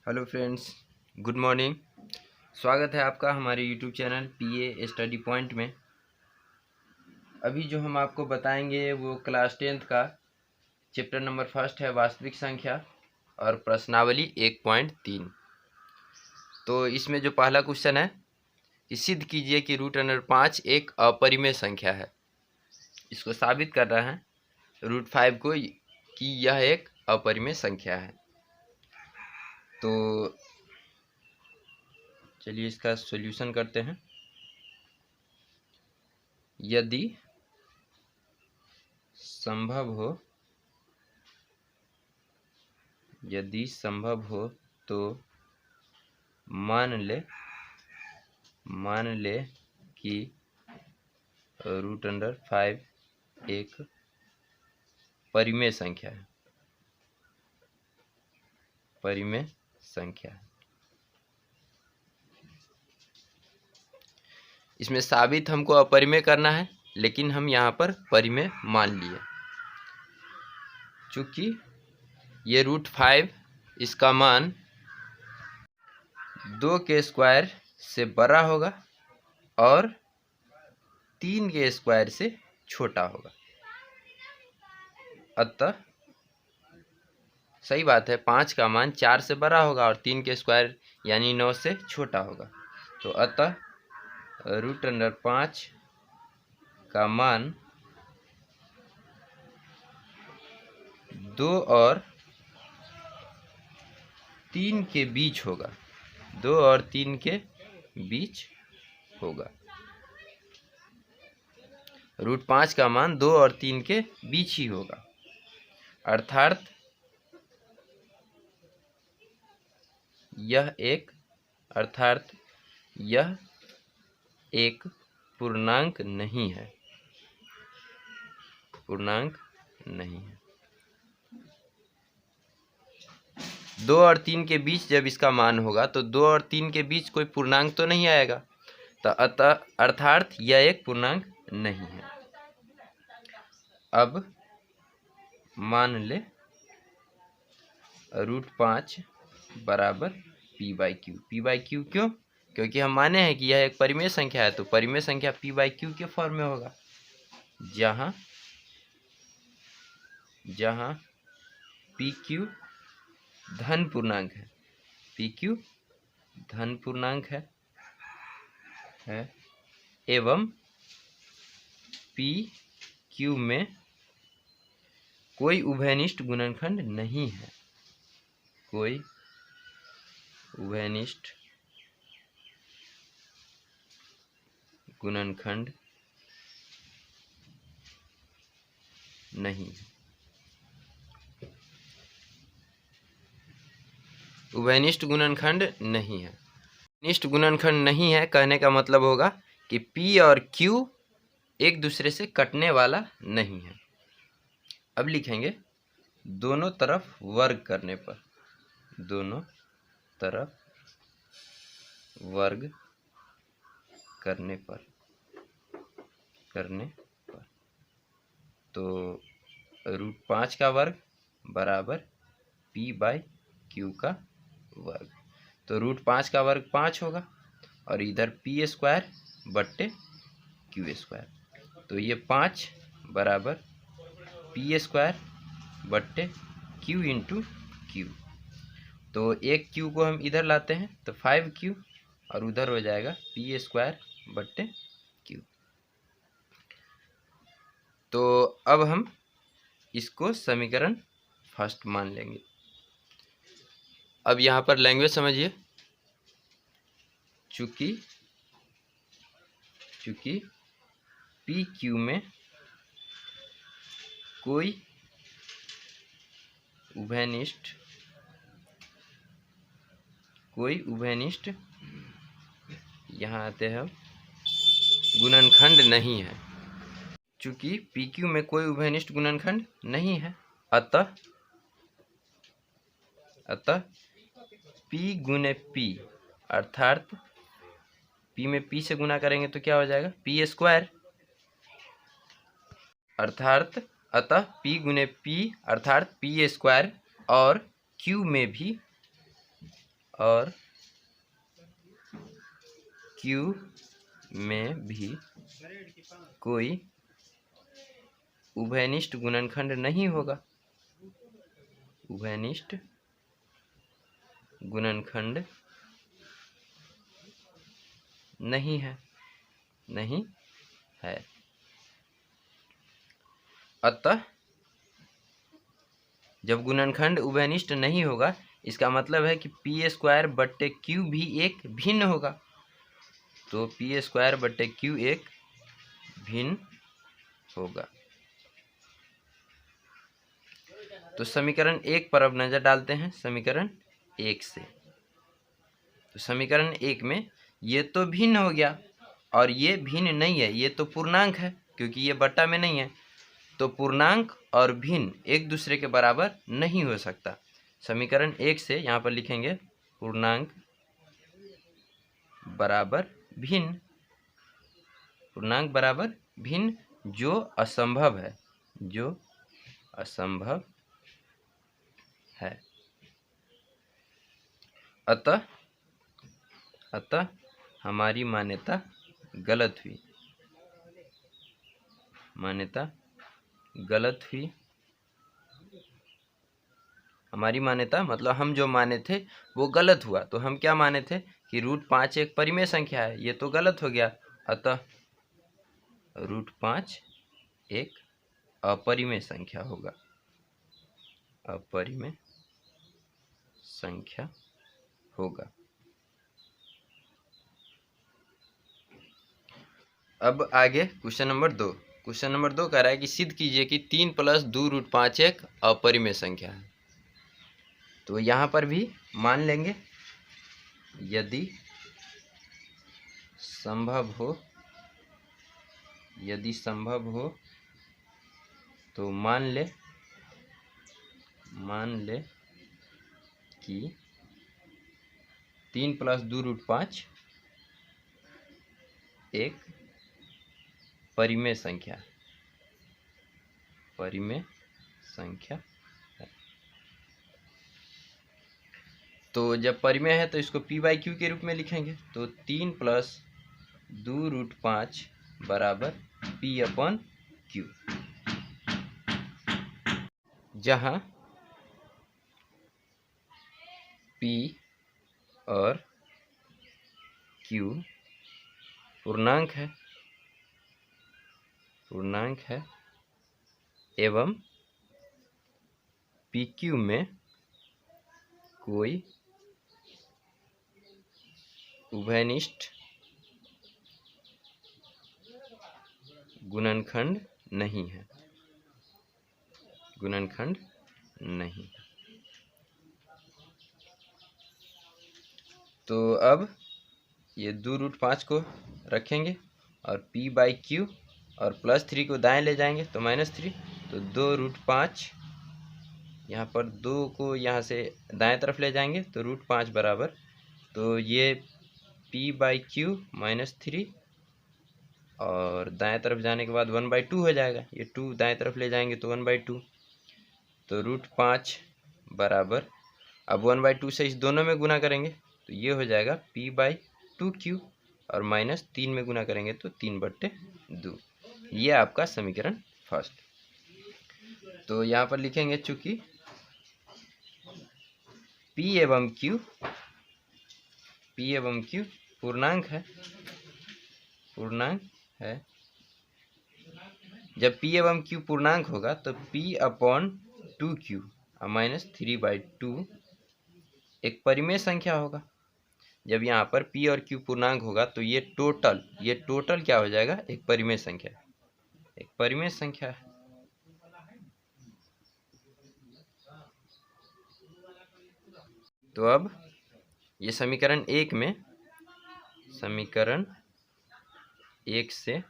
Hello friends, good morning. स्वागत है आपका हमारे यूट्यूब चैनल पीए स्टडी पॉइंट में। अभी जो हम आपको बताएंगे वो क्लास 10th का चैप्टर नंबर फर्स्ट है, वास्तविक संख्या और प्रश्नावली 1.3। तो इसमें जो पहला क्वेश्चन है कि सिद्ध कीजिए कि √5 एक अपरिमेय संख्या है। इसको साबित कर रहा है √5 को कि यह एक अपरिमेय संख्या है। तो चलिए इसका सॉल्यूशन करते हैं। यदि संभव हो तो मान ले कि √5 एक परिमेय संख्या है। इसमें साबित हमको अपरिमेय करना है, लेकिन हम यहाँ पर परिमेय मान लिए। चूंकि ये √5 इसका मान 2 के स्क्वायर से बड़ा होगा और 3 के स्क्वायर से छोटा होगा। अतः सही बात है, 5 का मान 4 से बड़ा होगा और 3 के स्क्वायर यानी 9 से छोटा होगा। तो अतः √5 का मान 2 और 3 के बीच होगा। 2 और 3 के बीच होगा। √5 का मान 2 और 3 के बीच ही होगा। अर्थात यह एक पूर्णांक नहीं है। 2 और 3 के बीच जब इसका मान होगा तो 2 और 3 के बीच कोई पूर्णांक तो नहीं आएगा, तो अतः अर्थात यह एक पूर्णांक नहीं है। अब मान ले √5 बराबर p/q। p/q क्यों? क्योंकि हम माने हैं कि यह एक परिमेय संख्या है, तो परिमेय संख्या p/q के फॉर्म में होगा, जहां pq धन पूर्णांक है, एवं pq में कोई उभयनिष्ठ गुणनखंड नहीं है। उभयनिष्ठ गुणनखंड नहीं है। निष्ठ गुणनखंड नहीं है कहने का मतलब होगा कि p और q एक दूसरे से कटने वाला नहीं है। अब लिखेंगे दोनों तरफ वर्ग करने पर तो √5 का वर्ग बराबर p/q का वर्ग। तो √5 का वर्ग 5 होगा और इधर p² बट्टे q²। तो ये 5 बराबर p² बट्टे q इंटू q। तो एक q को हम इधर लाते हैं तो 5q और उधर हो जाएगा p² बट्टे q। तो अब हम इसको समीकरण फर्स्ट मान लेंगे। अब यहाँ पर लैंग्वेज समझिए। चूंकि PQ में कोई उभयनिष्ठ यहाँ आते हैं गुणनखंड नहीं है। चूंकि PQ में कोई उभयनिष्ठ गुणनखंड नहीं है, अतः P गुने P अर्थात P में P से गुना करेंगे तो क्या हो जाएगा p²। अतः P गुने P अर्थात p² और Q में भी और Q में भी कोई उभयनिष्ठ गुणनखंड नहीं होगा। उभयनिष्ठ गुणनखंड नहीं है, नहीं है। अतः जब गुणनखंड उभयनिष्ठ नहीं होगा, इसका मतलब है कि p²/q भी एक भिन्न होगा। तो p²/q एक भिन्न होगा। तो समीकरण 1 पर अब नजर डालते हैं। समीकरण 1 से, तो समीकरण 1 में ये तो भिन्न हो गया और ये भिन्न नहीं है, ये तो पूर्णांक है क्योंकि ये बट्टा में नहीं है। तो पूर्णांक और भिन्न एक दूसरे के बराबर नहीं हो सकता। समीकरण 1 से यहाँ पर लिखेंगे पूर्णांक बराबर भिन्न, पूर्णांक बराबर भिन्न, जो असंभव है, जो असंभव है। अतः हमारी मान्यता गलत हुई, मान्यता गलत हुई। हमारी मान्यता मतलब हम जो माने थे वो गलत हुआ। तो हम क्या माने थे कि √5 एक परिमेय संख्या है, ये तो गलत हो गया। अतः √5 एक अपरिमेय संख्या होगा, अपरिमेय संख्या होगा। अब आगे क्वेश्चन नंबर 2। क्वेश्चन नंबर 2 कह रहा है कि सिद्ध कीजिए कि 3 + 2 √5 एक अपरिमेय संख्या है। तो यहाँ पर भी मान लेंगे, यदि संभव हो, यदि संभव हो तो मान ले कि 3 + 2 √5 एक परिमेय संख्या, परिमेय संख्या है। तो जब परिमेय है तो इसको p/q के रूप में लिखेंगे। तो 3 + 2 √5 बराबर p/q, जहाँ p और q पूर्णांक है, पूर्णांक है, एवं pq में कोई उभयनिष्ठ गुणनखंड नहीं है, गुणनखंड नहीं। तो अब ये 2 √5 को रखेंगे और p/q और +3 को दाएं ले जाएंगे तो -3। तो 2 √5, यहाँ पर 2 को यहाँ से दाएं तरफ ले जाएंगे तो √5 बराबर, तो ये p/q -3 और दाएं तरफ जाने के बाद 1/2 हो जाएगा। ये 2 दाएं तरफ ले जाएंगे तो 1/2। तो √5 बराबर, अब 1/2 से इस दोनों में गुना करेंगे तो ये हो जाएगा p/2q और -3 में गुना करेंगे तो 3/2। ये आपका समीकरण फर्स्ट। तो यहाँ पर लिखेंगे चूंकि p एवं q पूर्णांक है, पूर्णांक है। जब p एवं q पूर्णांक होगा तो p/2q और -3/2 एक परिमेय संख्या होगा। जब यहाँ पर p और q पूर्णांक होगा तो ये टोटल क्या हो जाएगा, एक परिमेय संख्या, एक परिमेय संख्या है। तो अब ये समीकरण 1 में, समीकरण 1 से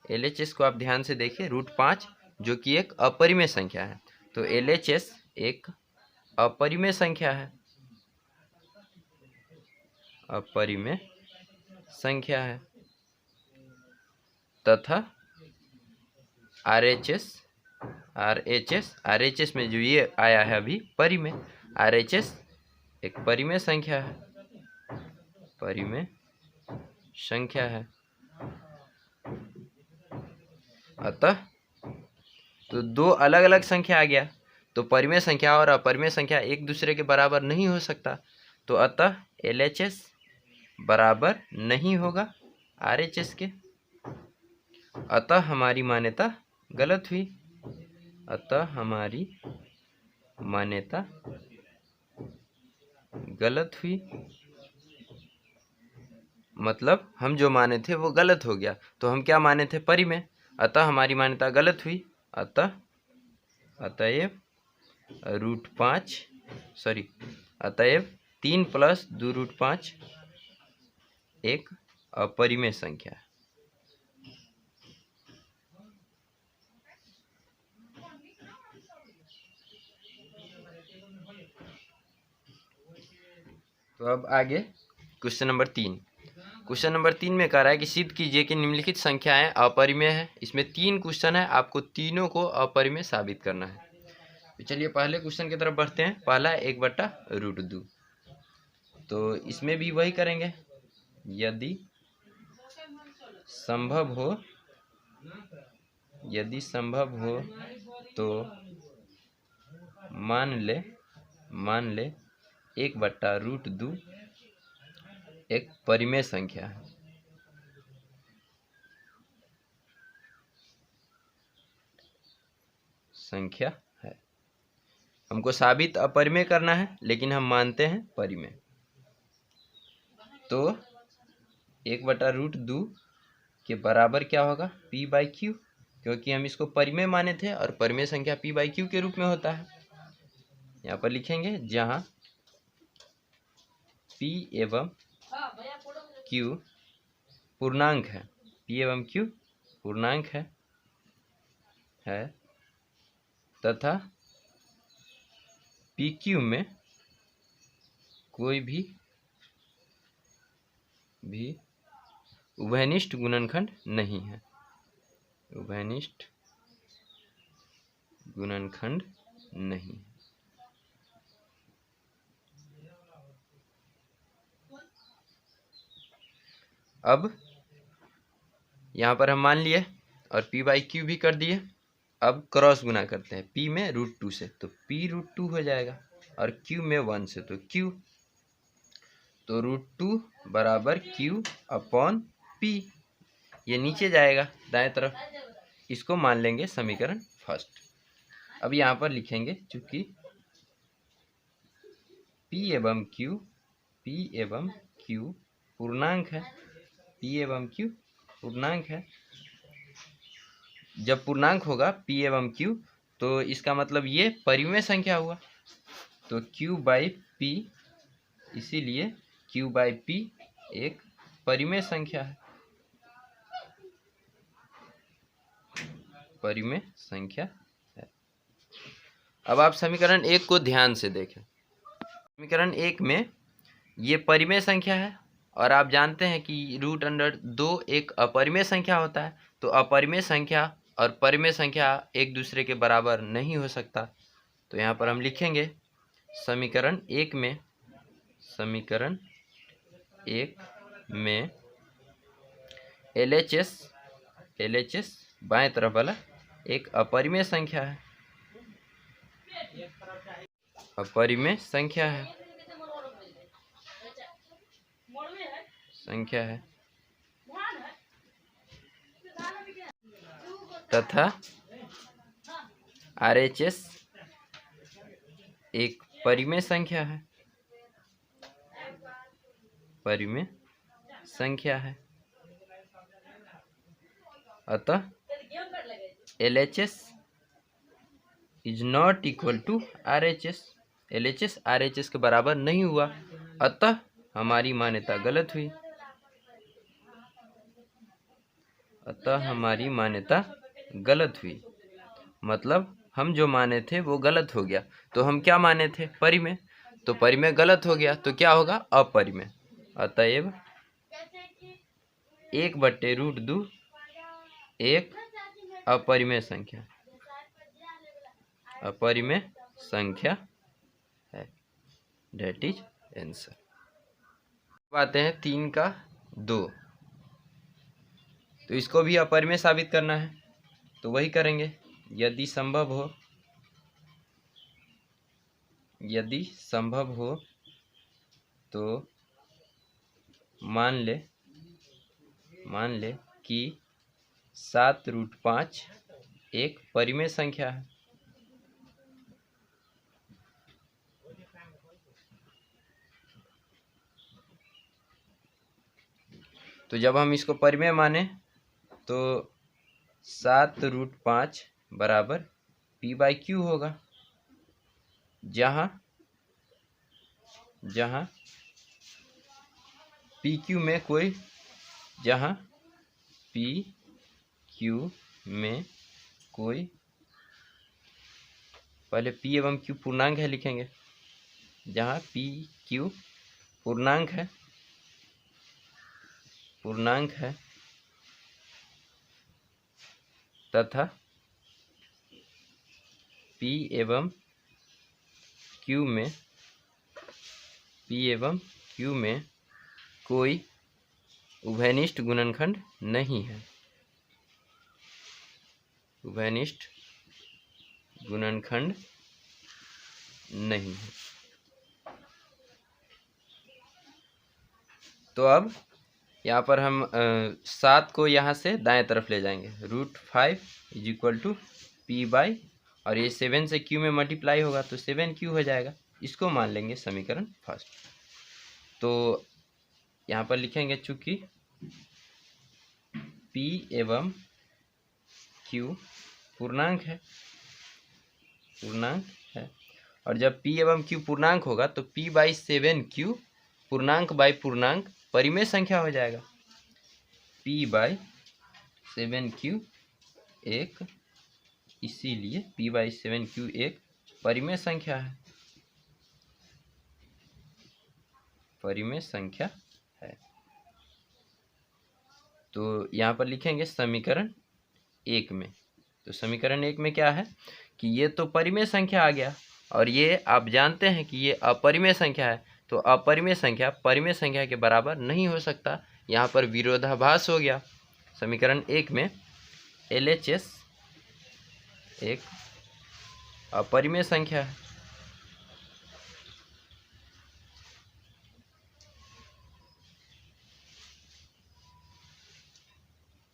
LHS को आप ध्यान से देखिए, √5 जो कि एक अपरिमेय संख्या है। तो LHS एक अपरिमेय संख्या है, अपरिमेय संख्या है, तथा RHS RHS में जो ये आया है अभी परिमेय, RHS एक परिमेय संख्या है, परिमेय संख्या है। अतः तो दो अलग अलग संख्या आ गया, तो परिमेय संख्या और अपरिमेय संख्या एक दूसरे के बराबर नहीं हो सकता, तो अतः LHS बराबर नहीं होगा RHS के। अतः हमारी मान्यता गलत हुई, अतः हमारी मान्यता गलत हुई। मतलब हम जो माने थे वो गलत हो गया, तो हम क्या माने थे? परिमेय, अतः हमारी मान्यता गलत हुई। अतएव अतएव 3 + 2√5 एक अपरिमेय संख्या है। तो अब आगे क्वेश्चन नंबर 3। क्वेश्चन नंबर 3 में कह रहा है कि सिद्ध कीजिए कि निम्नलिखित संख्याएं अपरिमेय है। इसमें 3 क्वेश्चन है, आपको तीनों को अपरिमेय साबित करना है। तो चलिए पहले क्वेश्चन की तरफ बढ़ते हैं। पहला 1/√2, तो इसमें भी वही करेंगे। यदि संभव हो तो मान ले 1/√2 एक परिमेय संख्या है। हमको साबित अपरिमेय करना है, लेकिन हम मानते हैं परिमेय। तो 1/√2 के बराबर क्या होगा? P/Q, क्योंकि हम इसको परिमेय माने थे और परिमेय संख्या P/Q के रूप में होता है। यहाँ पर लिखेंगे जहाँ P एवं Q पूर्णांक है, P एवं Q पूर्णांक है तथा PQ में कोई भी उभयनिष्ठ गुणनखंड नहीं है, उभयनिष्ठ गुणनखंड नहीं। अब यहाँ पर हम मान लिए और P/Q भी कर दिए। अब क्रॉस गुना करते हैं P में √2 से, तो P√2 हो जाएगा, और Q में 1 से तो Q, तो √2 बराबर Q/P। ये नीचे जाएगा दाएं तरफ, इसको मान लेंगे समीकरण फर्स्ट। अब यहाँ पर लिखेंगे चूंकि P एवं Q पूर्णांक है, P एवं Q पूर्णांक है। जब पूर्णांक होगा P एवं Q, तो इसका मतलब ये परिमेय संख्या हुआ, तो Q/P, इसीलिए Q/P एक परिमेय संख्या है, परिमेय संख्या है। अब आप समीकरण 1 को ध्यान से देखें। समीकरण 1 में ये परिमेय संख्या है, और आप जानते हैं कि √2 एक अपरिमेय संख्या होता है, तो अपरिमेय संख्या और परिमेय संख्या एक दूसरे के बराबर नहीं हो सकता। तो यहाँ पर हम लिखेंगे समीकरण 1 में LHS बाएं तरफ वाला एक अपरिमेय संख्या है, तथा RHS एक परिमेय संख्या है, अतः LHS is not equal to RHS। LHS RHS के बराबर नहीं हुआ, अतः हमारी मान्यता गलत हुई, मतलब हम जो माने थे वो गलत हो गया। तो हम क्या माने थे? परिमेय, तो परिमेय गलत हो गया, तो क्या होगा? अपरिमेय। अतएव 1/√2 एक अपरिमेय संख्या। अपरिमेय संख्या है। That is answer. आते हैं 3 का 2। तो इसको भी अपरिमेय साबित करना है, तो वही करेंगे। यदि संभव हो तो मान ले कि 7√5 एक परिमेय संख्या है। तो जब हम इसको परिमेय माने तो 7√5 बराबर p/q होगा, जहाँ PQ में कोई पहले P एवं Q पूर्णांक है लिखेंगे। जहाँ PQ पूर्णांक है तथा P एवं Q में कोई उभयनिष्ठ गुणनखंड नहीं है। तो अब यहाँ पर हम 7 को यहाँ से दाएं तरफ ले जाएंगे। √5 = p/, और ये 7 से q में मल्टीप्लाई होगा तो 7q हो जाएगा। इसको मान लेंगे समीकरण फर्स्ट। तो यहाँ पर लिखेंगे, चूंकि p एवं q पूर्णांक है, और जब p एवं q पूर्णांक होगा तो p/7q पूर्णांक बाई पूर्णांक परिमेय संख्या हो जाएगा। p/7q इसीलिए p/7q एक परिमेय संख्या है। तो यहाँ पर लिखेंगे समीकरण 1 में। तो समीकरण 1 में क्या है कि ये तो परिमेय संख्या आ गया, और ये आप जानते हैं कि ये अपरिमेय संख्या है। तो अपरिमेय संख्या परिमेय संख्या के बराबर नहीं हो सकता, यहाँ पर विरोधाभास हो गया। समीकरण 1 में LHS एक अपरिमेय संख्या है,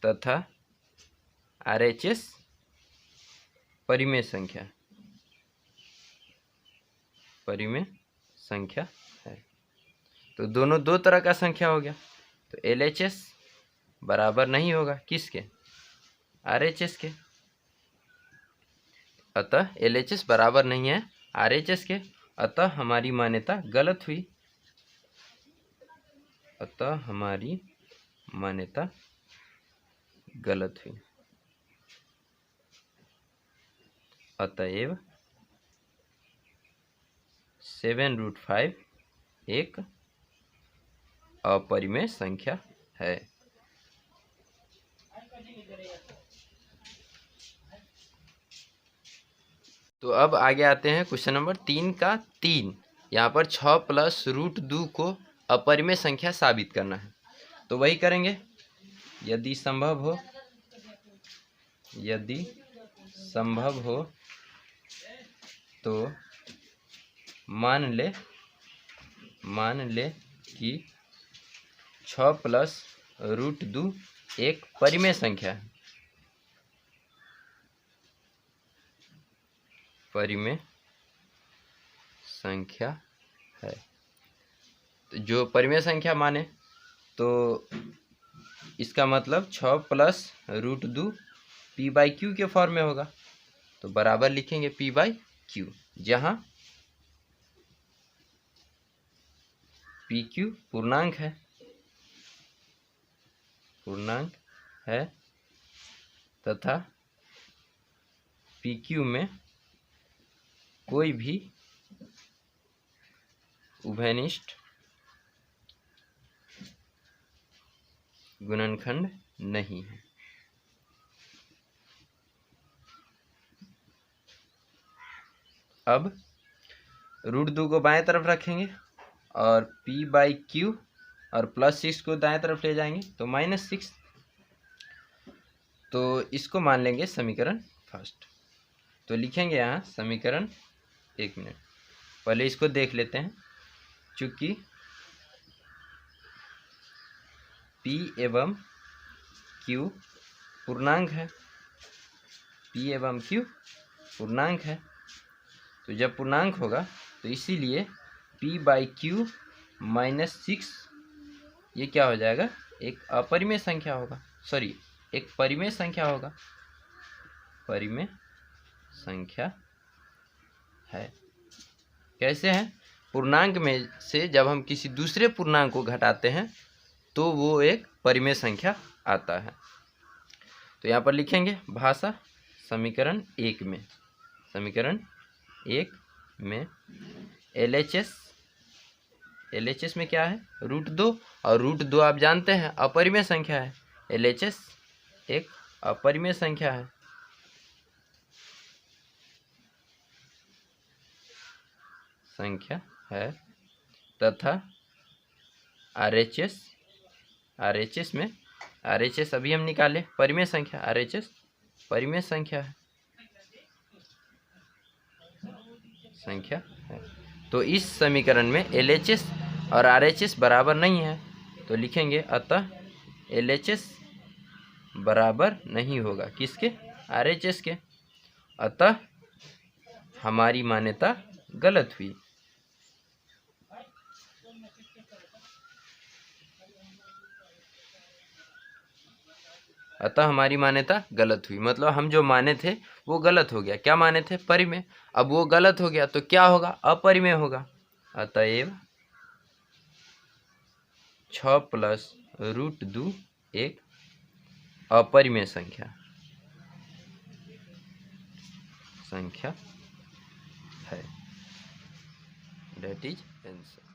तथा RHS परिमेय संख्या है। तो दोनों दो तरह का संख्या हो गया। तो LHS बराबर नहीं होगा किसके? RHS के। अतः LHS बराबर नहीं है RHS के, अतः हमारी मान्यता गलत हुई। अतएव 7√5 एक अपरिमेय संख्या है। तो अब आगे आते हैं क्वेश्चन नंबर 3 का 3। यहाँ पर 6 + √2 को अपरिमेय संख्या साबित करना है। तो वही करेंगे। यदि संभव हो तो मान ले कि 6 + √2 एक परिमेय संख्या है। तो जो परिमेय संख्या माने तो इसका मतलब 6 + √2 p/q के फॉर्म में होगा। तो बराबर लिखेंगे p/q, जहाँ pq पूर्णांक है तथा pq में कोई भी उभयनिष्ठ गुणनखंड नहीं है। अब √2 को बाएं तरफ रखेंगे और p/q और +6 को दाएं तरफ ले जाएंगे तो -6। तो इसको मान लेंगे समीकरण फर्स्ट। तो लिखेंगे यहाँ समीकरण, एक मिनट पहले इसको देख लेते हैं। चूँकि p एवं q पूर्णांक है, p एवं q पूर्णांक है, तो जब पूर्णांक होगा तो इसीलिए p/q -6 ये क्या हो जाएगा, एक अपरिमेय संख्या होगा, सॉरी एक परिमेय संख्या होगा, परिमेय संख्या है। कैसे है, पूर्णांक में से जब हम किसी दूसरे पूर्णांक को घटाते हैं तो वो एक परिमेय संख्या आता है। तो यहाँ पर लिखेंगे भाषा समीकरण 1 में, समीकरण 1 में LHS में क्या है, √2, और √2 आप जानते हैं अपरिमेय संख्या है। LHS एक अपरिमेय संख्या है। तथा RHS में, RHS अभी हम निकाले परिमेय संख्या, RHS परिमेय संख्या है। तो इस समीकरण में LHS और RHS बराबर नहीं है, तो लिखेंगे अतः LHS बराबर नहीं होगा किसके, RHS के, अतः हमारी मान्यता गलत हुई। अतः हमारी मान्यता गलत हुई, मतलब हम जो माने थे वो गलत हो गया। क्या माने थे, परिमेय, अब वो गलत हो गया तो क्या होगा, अपरिमेय होगा। अतएव 6 + √2 एक अपरिमेय संख्या है। That is answer.